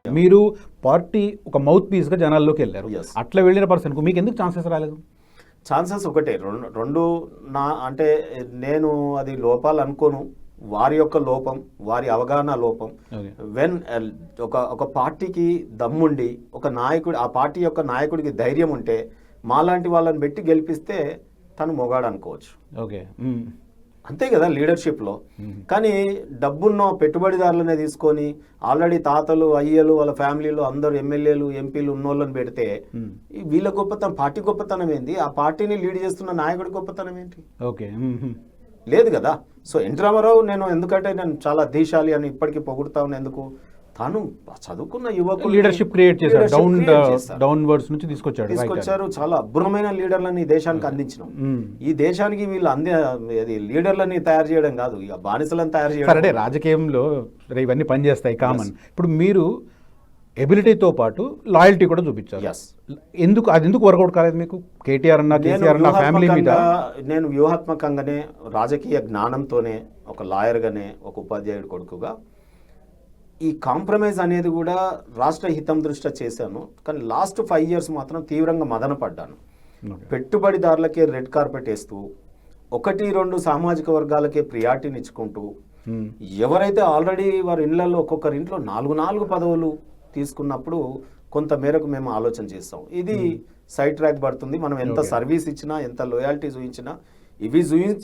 మీరు పార్టీ ఒక మౌత్ పీస్గా జనాల్లోకి వెళ్ళారు. Yes. అట్లా వెళ్ళిన పర్సన్కు మీకు ఎందుకు ఛాన్సెస్ రాలేదు? ఛాన్సెస్ ఒకటే, రెండు నా అంటే నేను అది లోపాలు అనుకోను, వారి యొక్క లోపం, వారి అవగాహన లోపం. Okay. వెన్ ఒక పార్టీకి దమ్ముండి ఒక నాయకుడు, ఆ పార్టీ యొక్క నాయకుడికి ధైర్యం ఉంటే మాలాంటి వాళ్ళని పెట్టి గెలిపిస్తే తను మొగాడు అనుకోవచ్చు. ఓకే, అంతే కదా లీడర్షిప్లో. కానీ డబ్బున్న పెట్టుబడిదారులనే తీసుకొని ఆల్రెడీ తాతలు అయ్యలు వాళ్ళ ఫ్యామిలీలో అందరూ ఎమ్మెల్యేలు ఎంపీలు ఉన్నోళ్ళని పెడితే వీళ్ళ గొప్పతనం, పార్టీ గొప్పతనం ఏంది? ఆ పార్టీని లీడ్ చేస్తున్న నాయకుడి గొప్పతనం ఏంటి? ఓకే, లేదు కదా. సో ఎన్టీ రామారావు నేను ఎందుకంటే నేను చాలా దీశాలి అని ఇప్పటికీ పొగుడుతా ఉన్నా. ఎందుకు? తాను చదువుకున్న యువకులు లీడర్షిప్ క్రియేట్ చేశారు, డౌన్వర్డ్స్ నుంచి తీసుకొచ్చారు. చాలా అద్భుతమైన లీడర్లని ఈ దేశానికి అందించినాం. ఈ దేశానికి వీళ్ళు లీడర్లని తయారు చేయడం కాదు, ఇక బానిసలను తయారు చేయడం. సరే, రాజకీయంలో ఇవన్నీ పనిచేస్తాయి, కామన్. ఇప్పుడు మీరు ఎబిలిటీతో పాటు లాయల్టీ కూడా చూపించారు. అది ఎందుకు వర్కౌట్ కాలేదు మీకు? కేటీఆర్ అన్న, కేసీఆర్ అన్న ఫ్యామిలీ మీద నేను వ్యూహాత్మకంగానే రాజకీయ జ్ఞానంతోనే ఒక లాయర్గానే ఒక ఉపాధ్యాయుడి కొడుకుగా ఈ కాంప్రమైజ్ అనేది కూడా రాష్ట్ర హితం దృష్ట్యా చేశాను. కానీ లాస్ట్ 5 years మాత్రం తీవ్రంగా మదన పడ్డాను. పెట్టుబడిదారులకే రెడ్ కార్పెట్ వేస్తూ 1-2 సామాజిక వర్గాలకే ప్రియారిటీని ఇచ్చుకుంటూ ఎవరైతే ఆల్రెడీ వారి ఇళ్లలో ఒక్కొక్కరి ఇంట్లో 4 పదవులు తీసుకున్నప్పుడు కొంత మేరకు మేము ఆలోచన చేస్తాం. ఇది సైడ్ ట్రాక్ పడుతుంది. మనం ఎంత సర్వీస్ ఇచ్చినా, ఎంత లోయాలిటీ చూపించినా,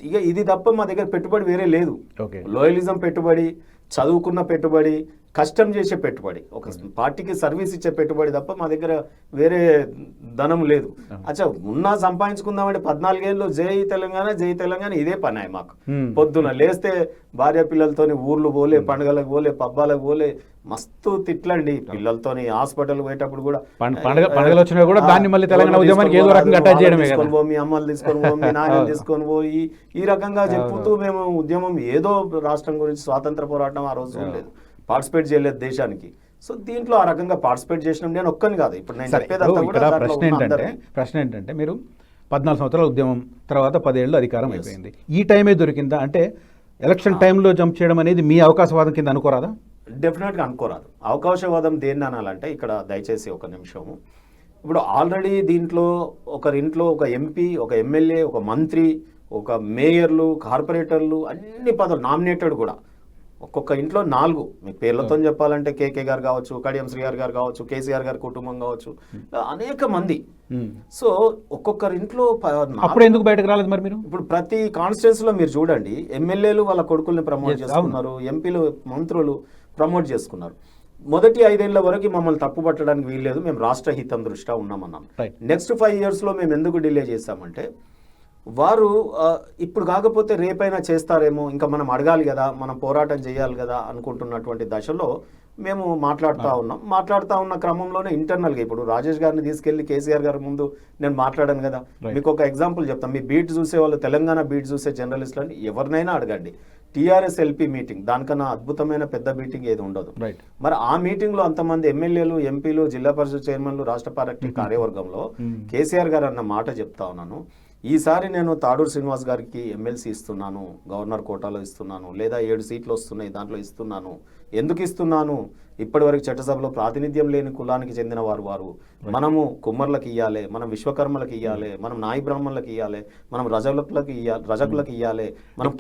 ఇక ఇది తప్ప మా దగ్గర పెట్టుబడి వేరే లేదు. లోయలిజం పెట్టుబడి, చదువుకున్న పెట్టుబడి, కష్టం చేసే పెట్టుబడి, ఒక పార్టీకి సర్వీస్ ఇచ్చే పెట్టుబడి తప్ప మా దగ్గర వేరే ధనం లేదు. అచ్చా, ఉన్నా సంపాదించుకుందామంటే 14 ఏళ్ళు జై తెలంగాణ ఇదే పని మాకు. పొద్దున లేస్తే భార్య పిల్లలతోని ఊర్లు పోలే, పండుగలకు పోలే, పబ్బాలకు పోలే, మస్తు తిట్లండి పిల్లలతోని. హాస్పిటల్ పోయేటప్పుడు కూడా పండుగలు వచ్చినా కూడా దాన్ని మళ్ళీ తెలంగాణ ఉద్యమానికి ఏదో రకంగా అటాచ్ చేయడమే కదా. తీసుకొని పో, మీ అమ్మలు తీసుకొని పో, మీ నాయనలు తీసుకొని పోయి ఈ రకంగా చెప్పుతూ మేము ఉద్యమం ఏదో రాష్ట్రం గురించి స్వాతంత్ర పోరాటం ఆ రోజు లేదు, పార్టిసిపేట్ చేయలేదు దేశానికి. సో దీంట్లో ఆ రకంగా పార్టిసిపేట్ చేసినాం. నేను ఒక్కని కాదు, ఇప్పుడు నేను చెప్పేదంతా కూడా ప్రశ్న ఏంటంటే మీరు 14 సంవత్సరాల ఉద్యమం తర్వాత 10 ఏళ్ళు అధికారం అయిపోయింది. ఈ టైమే దొరికిందా? అంటే ఎలక్షన్ టైంలో జంప్ చేయడం అనేది మీ అవకాశవాదం కింద అనుకోరాదా? డెఫినెట్గా అనుకోరాదు. అవకాశవాదం దేన్ని అనాలంటే ఇక్కడ దయచేసి ఒక నిమిషము. ఇప్పుడు ఆల్రెడీ దీంట్లో ఒకరింట్లో ఒక ఎంపీ, ఒక ఎమ్మెల్యే, ఒక మంత్రి, ఒక మేయర్లు, కార్పొరేటర్లు, అన్ని పదవులు నామినేటెడ్ కూడా ఒక్కొక్క ఇంట్లో 4, మీ పేర్లతో చెప్పాలంటే కేకే గారు కావచ్చు, కడియం శ్రీఆర్ గారు కావచ్చు, కేసీఆర్ గారి కుటుంబం కావచ్చు, అనేక మంది. సో ఒక్కొక్కరి ఇంట్లో అప్పుడు ఎందుకు బయటకు రాలేదు మరి మీరు? ఇప్పుడు ప్రతి కాన్స్టిట్యున్సీలో మీరు చూడండి, ఎమ్మెల్యేలు వాళ్ళ కొడుకుల్ని ప్రమోట్ చేసుకున్నారు, ఎంపీలు మంత్రులు ప్రమోట్ చేసుకున్నారు. మొదటి 5 ఏళ్ల వరకు మమ్మల్ని తప్పు పట్టడానికి వీల్లేదు, మేము రాష్ట్ర హితం దృష్ట్యా ఉన్నామన్నాం. నెక్స్ట్ 5 yearsలో మేము ఎందుకు డిలే చేశామంటే వారు ఇప్పుడు కాకపోతే రేపైనా చేస్తారేమో, ఇంకా మనం అడగాలి కదా, మనం పోరాటం చేయాలి కదా అనుకుంటున్నటువంటి దశలో మేము మాట్లాడుతూ ఉన్న క్రమంలోనే ఇంటర్నల్గా ఇప్పుడు రాజేష్ గారిని తీసుకెళ్లి కేసీఆర్ గారి ముందు నేను మాట్లాడాను కదా. మీకు ఒక ఎగ్జాంపుల్ చెప్తాను. మీ బీట్ చూసే వాళ్ళు, తెలంగాణ బీట్ చూసే జర్నలిస్టులు అని ఎవరినైనా అడగండి, టీఆర్ఎస్ ఎల్పీ మీటింగ్ దానికన్నా అద్భుతమైన పెద్ద మీటింగ్ ఏది ఉండదు. మరి ఆ మీటింగ్లో అంతమంది ఎమ్మెల్యేలు, ఎంపీలు, జిల్లా పరిషత్ చైర్మన్లు, రాష్ట్ర పార్టీ కార్యవర్గంలో కేసీఆర్ గారు అన్న మాట చెప్తా ఉన్నాను, ఈసారి నేను తాడూరు శ్రీనివాస్ గారికి ఎమ్మెల్సీ ఇస్తున్నాను, గవర్నర్ కోటాలో ఇస్తున్నాను, లేదా 7 సీట్లు వస్తున్నాయి దాంట్లో ఇస్తున్నాను. ఎందుకు ఇస్తున్నాను? ఇప్పటివరకు చట్టసభలో ప్రాతినిధ్యం లేని కులానికి చెందిన వారు మనము కుమ్మర్లకు ఇవ్వాలి, మనం విశ్వకర్మలకు ఇవ్వాలి, మనం నాయి బ్రాహ్మణులకు ఇవ్వాలి, మనం రజకులకు ఇవ్వాలి, మనం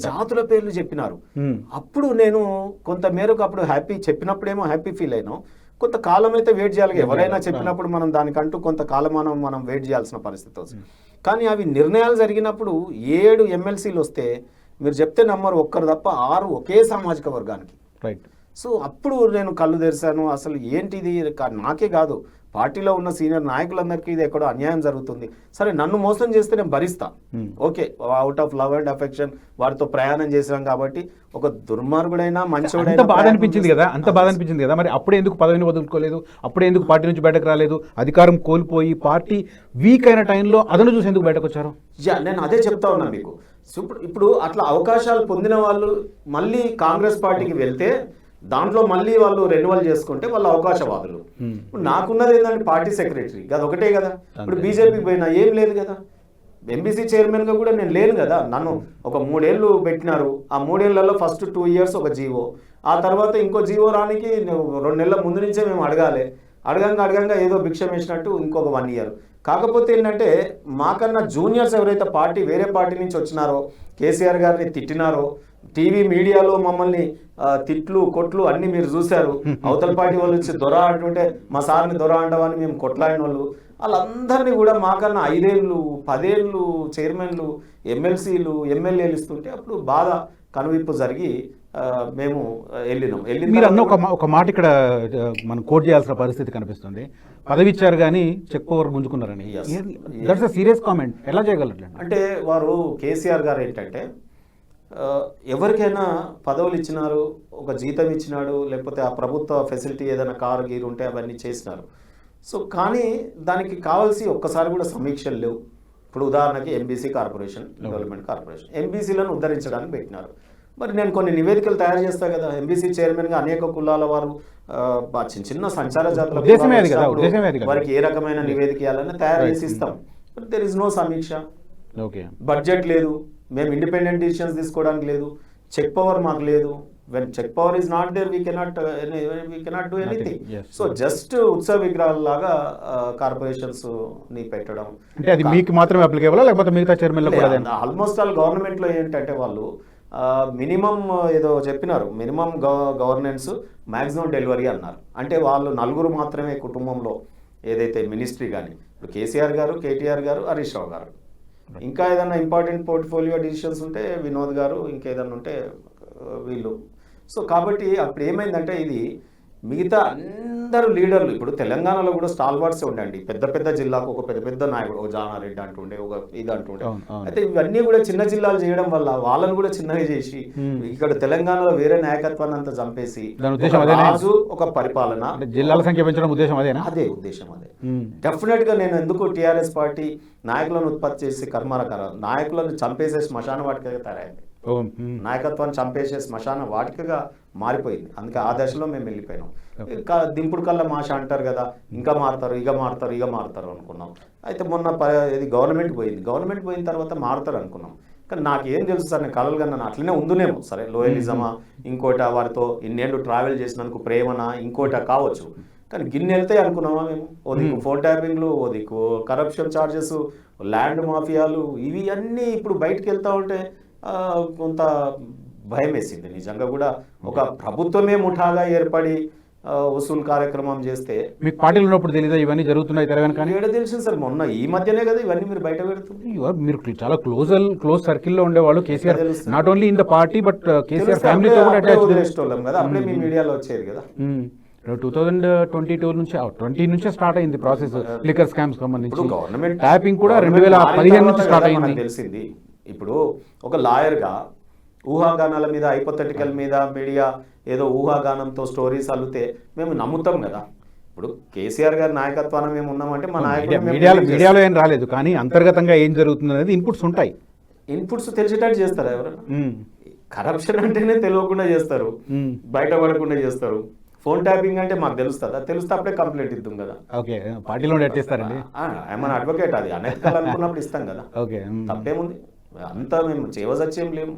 జాతుల పేర్లు చెప్పినారు. అప్పుడు నేను కొంత మేరకు అప్పుడు హ్యాపీ చెప్పినప్పుడేమో హ్యాపీ ఫీల్ అయినాం. కొంత కాలం అయితే వెయిట్ చేయాలి, ఎవరైనా చెప్పినప్పుడు మనం దానికంటూ కొంత కాలమానం మనం వెయిట్ చేయాల్సిన పరిస్థితి వస్తుంది. కానీ అవి నిర్ణయాలు జరిగినప్పుడు 7 ఎమ్మెల్సీలు వస్తే మీరు చెప్తే నమ్మరు, ఒక్కరు తప్ప 6 ఒకే సామాజిక వర్గానికి. సో అప్పుడు నేను కళ్ళు తెరిచాను, అసలు ఏంటిది, నాకే కాదు పార్టీలో ఉన్న సీనియర్ నాయకులందరికీ ఇది ఎక్కడో అన్యాయం జరుగుతుంది. సరే, నన్ను మోసం చేస్తే నేను భరిస్తా, okay, out of love and affection వారితో ప్రయాణం చేసినాం కాబట్టి. ఒక దుర్మార్గుడైనా మంచోడైనా బాధ అనిపించింది కదా, అంత బాధ అనిపించింది కదా. మరి అప్పుడే ఎందుకు పదవిని వదులుకోలేదు? అప్పుడే ఎందుకు పార్టీ నుంచి బయటకు రాలేదు? అధికారం కోల్పోయి పార్టీ వీక్ అయిన టైంలో అదను చూసి ఎందుకు బయటకు వచ్చారు? నేను అదే చెప్తా ఉన్నా మీకు. ఇప్పుడు అట్లా అవకాశాలు పొందిన వాళ్ళు మళ్ళీ కాంగ్రెస్ పార్టీకి వెళ్తే దాంట్లో మళ్ళీ వాళ్ళు రెన్యువల్ చేసుకుంటే వాళ్ళు అవకాశవాదులు. ఇప్పుడు నాకున్నది ఏంటంటే పార్టీ సెక్రటరీ అది ఒకటే కదా. ఇప్పుడు బీజేపీకి పోయినా ఏం లేదు కదా, ఎంబీసీ చైర్మన్ గా కూడా నేను లేను కదా. నన్ను ఒక 3 ఏళ్ళు పెట్టినారు, ఆ 3 ఏళ్లలో ఫస్ట్ 2 years ఒక జీవో, ఆ తర్వాత ఇంకో జీవో రానికి 2 నెలల ముందు నుంచే మేము అడగాలి. అడగంగా ఏదో భిక్షం వేసినట్టు ఇంకొక 1 ఇయర్. కాకపోతే ఏంటంటే మాకన్నా జూనియర్స్ ఎవరైతే వేరే పార్టీ నుంచి వచ్చినారో, కేసీఆర్ గారిని తిట్టినారో, టీవీ మీడియాలో మమ్మల్ని తిట్లు కొట్లు అన్ని మీరు చూశారు. అవతల పార్టీ వాళ్ళు వచ్చి దొర అంటుంటే మా సార్ని దొర అంటామని మేము కొట్లాడిన వాళ్ళందరినీ కూడా మాకన్నా 5 ఏళ్ళు 10 ఏళ్ళు చైర్మన్లు, ఎమ్మెల్సీలు, ఎమ్మెల్యేలు ఇస్తుంటే అప్పుడు బాధ కనువిప్పు జరిగి మేము వెళ్ళినాం. మీరు అన్న ఒక మాట ఇక్కడ మనం కోట్ చేయాల్సిన పరిస్థితి కనిపిస్తుంది. పదవి ఇచ్చారు కానీ చెక్ పవర్ గుంజుకున్నారని. That's a serious comment. ఎలా చేయగలరు అంటే వారు కేసీఆర్ గారు ఏంటంటే ఎవరికైనా పదవులు ఇచ్చినారు, ఒక జీతం ఇచ్చినాడు, లేకపోతే ఆ ప్రభుత్వ ఫెసిలిటీ ఏదైనా కారు గీరు ఉంటే అవన్నీ చేసినారు. సో కానీ దానికి కావాల్సి ఒక్కసారి కూడా సమీక్షలు లేవు. ఇప్పుడు ఉదాహరణకి ఎంబీసీ కార్పొరేషన్, డెవలప్మెంట్ కార్పొరేషన్, ఎంబీసీలను ఉద్ధరించడానికి పెట్టినారు. మరి నేను కొన్ని నివేదికలు తయారు చేస్తా కదా. ఎంబీసీ చైర్మన్గా అనేక కులాల వారు చిన్న సంచార జాతుల వారికి ఏ రకమైన నివేదిక ఇవ్వాలని తయారు చేసి ఇస్తాం. బట్ దెర్ ఇస్ నో సమీక్ష. బడ్జెట్ లేదు, మేము ఇండిపెండెంట్ డిసిషన్స్ తీసుకోవడానికి లేదు, చెక్ పవర్ మాకు లేదు. When check power is not there we cannot do anything. So just ఉత్సవ విగ్రహాలలాగా కార్పొరేషన్స్ ని పెట్టడం అంటే అది మీకు మాత్రమే అప్లికేబుల్ లేకపోతే మిగతా చైర్మన్లకు కూడా? ఆల్మోస్ట్ ఆల్ గవర్నమెంట్లో ఏంటంటే వాళ్ళు మినిమం ఏదో చెప్పినారు, మినిమం గవర్నెన్స్ మ్యాక్సిమం డెలివరీ అన్నారు. అంటే వాళ్ళు 4 మాత్రమే కుటుంబంలో ఏదైతే మినిస్ట్రీ కానీ, ఇప్పుడు కేసీఆర్ గారు, కేటీఆర్ గారు, హరీష్ రావు గారు, ఇంకా ఏదైనా ఇంపార్టెంట్ పోర్ట్ఫోలియో డిసిషన్స్ ఉంటే వినోద్ గారు, ఇంకేదన్నా ఉంటే వీళ్ళు. సో కాబట్టి అప్పుడు ఏమైందంటే ఇది మిగతా అందరూ లీడర్లు, ఇప్పుడు తెలంగాణలో కూడా స్టాల్వార్డ్సే ఉండండి. పెద్ద జిల్లాకు ఒక పెద్ద నాయకుడు, ఒక జానారెడ్డి అంటుండే, ఒక ఇది అంటుండే. అయితే ఇవన్నీ కూడా చిన్న జిల్లాలు చేయడం వల్ల వాళ్ళని కూడా చిన్నగా చేసి ఇక్కడ తెలంగాణలో వేరే నాయకత్వాన్ని అంతా చంపేసి రాజు ఒక పరిపాలన, జిల్లాల సంఖ్య పెంచడం ఉద్దేశం అదేనా? అదే ఉద్దేశం. అదే డెఫినెట్ గా నేను ఎందుకు టీఆర్ఎస్ పార్టీ నాయకులను ఉత్పత్తి చేసి కర్మారకర నాయకులను చంపేసే శ్మశాన వాటికగా తయారైంది. నాయకత్వాన్ని చంపేసే శ్మశాన వాటికగా మారిపోయింది. అందుకే ఆ దశలో మేము వెళ్ళిపోయినాం. దింపుడు కల్లా మాష అంటారు కదా, ఇంకా మారుతారు, ఇక మారుతారు అనుకున్నాం. అయితే మొన్న ఇది గవర్నమెంట్ పోయిన తర్వాత మారుతారు అనుకున్నాం. కానీ నాకేం తెలుసు సార్, నేను కలలు కన్నా అట్లనే ఉందునేమో. సరే లోయలిజమా, ఇంకోట వారితో ఇన్నేళ్ళు ట్రావెల్ చేసినందుకు ప్రేమనా, ఇంకోట కావచ్చు. కానీ గిన్నె వెళ్తాయి అనుకున్నామా మేము? ఓ దిక్కు ఫోన్ ట్యాపింగ్లు, ఓ దిక్కు కరప్షన్ ఛార్జెస్, ల్యాండ్ మాఫియాలు, ఇవి అన్నీ ఇప్పుడు బయటకు వెళ్తూ ఉంటే కొంత భయం వేసింది నిజంగా కూడా. ఒక ప్రభుత్వమే ముఠాగా ఏర్పడి వసూలు కార్యక్రమం చేస్తే మీకు పార్టీలు ఉన్నప్పుడు తెలీదా ఇవన్నీ జరుగుతున్నాయి తెరవని? కానీ ఏడ తెలిసింది సార్, మొన్న ఈ మధ్యనే కదా ఇవన్నీ మీరు బయట పెడుతుంది. మీరు చాలా క్లోజ్ సర్కిల్లో ఉండేవాళ్ళు KCR, not only in the party but KCR ఫ్యామిలీతో కూడా అటాచ్ కదా. అప్పుడే మీ మీడియాలో వచ్చేది కదా. 2022 నుంచి 20 నుంచే స్టార్ట్ అయింది ప్రాసెస్ లిక్కర్ స్కామ్స్ సంబంధించి. గవర్నమెంట్ ట్యాపింగ్ కూడా 2015 నుంచి స్టార్ట్ అయింది తెలిసింది. ఇప్పుడు ఒక లాయర్గా ఊహాగానాల మీద, హైపోథెటికల్ మీద మీడియా ఏదో ఊహాగానంతో స్టోరీస్ అల్లితే మేము నమ్ముతాం కదా. ఇప్పుడు కేసీఆర్ గారి నాయకత్వాన్ని మేము ఉన్నామంటే మా నాయకుడు మీడియాలో ఏం రాలేదు, కానీ అంతర్గతంగా ఏం జరుగుతుంది అనేది ఇన్పుట్స్ ఉంటాయి. ఇన్పుట్స్ తెలిసేటట్టు చేస్తారు ఎవరైనా. కరప్షన్ అంటేనే తెలియకుండా చేస్తారు, బయటపడకుండా చేస్తారు. ఫోన్ ట్యాపింగ్ అంటే మాకు తెలుస్తుంది, అది తెలిస్తే అప్పుడే కంప్లైంట్ ఇద్దాం కదా. ఓకే, పార్టీలో ఎట్టిస్తారండి ఏమన్నా అడ్వకేట్, అది అనెతికల్ అనుకున్నప్పుడు ఇస్తాం కదా. తప్పేముంది, అంతా మేము చేయవచ్చేం లేము.